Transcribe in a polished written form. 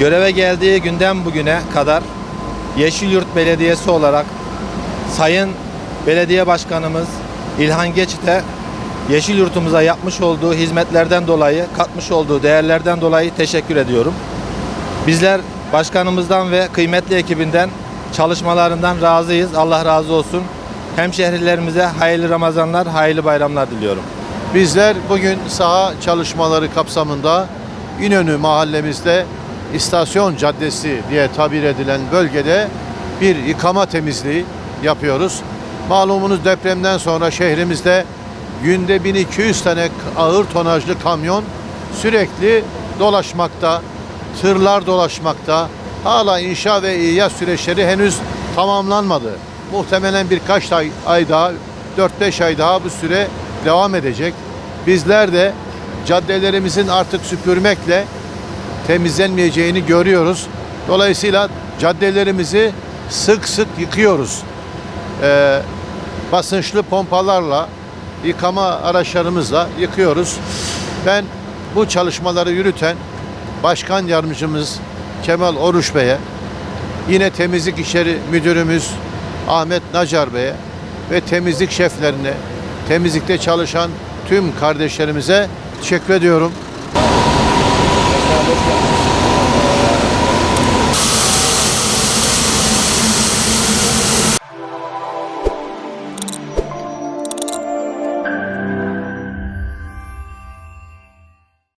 Göreve geldiği günden bugüne kadar Yeşilyurt Belediyesi olarak Sayın Belediye Başkanımız İlhan Geçit'e Yeşilyurt'umuza yapmış olduğu hizmetlerden dolayı, katmış olduğu değerlerden dolayı teşekkür ediyorum. Bizler başkanımızdan ve kıymetli ekibinden çalışmalarından razıyız. Allah razı olsun. Hemşehrilerimize hayırlı Ramazanlar, hayırlı bayramlar diliyorum. Bizler bugün saha çalışmaları kapsamında İnönü mahallemizde İstasyon Caddesi diye tabir edilen bölgede bir yıkama temizliği yapıyoruz. Malumunuz depremden sonra şehrimizde günde 1200 tane ağır tonajlı kamyon sürekli dolaşmakta, tırlar dolaşmakta. Hala inşa ve ihya süreçleri henüz tamamlanmadı. Muhtemelen birkaç ay daha, 4-5 ay daha bu süre devam edecek. Bizler de caddelerimizin artık süpürmekle temizlenmeyeceğini görüyoruz. Dolayısıyla caddelerimizi sık sık yıkıyoruz. Basınçlı pompalarla, yıkama araçlarımızla yıkıyoruz. Ben bu çalışmaları yürüten Başkan Yardımcımız Kemal Oruç Bey'e, yine Temizlik İşleri Müdürümüz Ahmet Nacar Bey'e ve temizlik şeflerine, temizlikte çalışan tüm kardeşlerimize teşekkür ediyorum.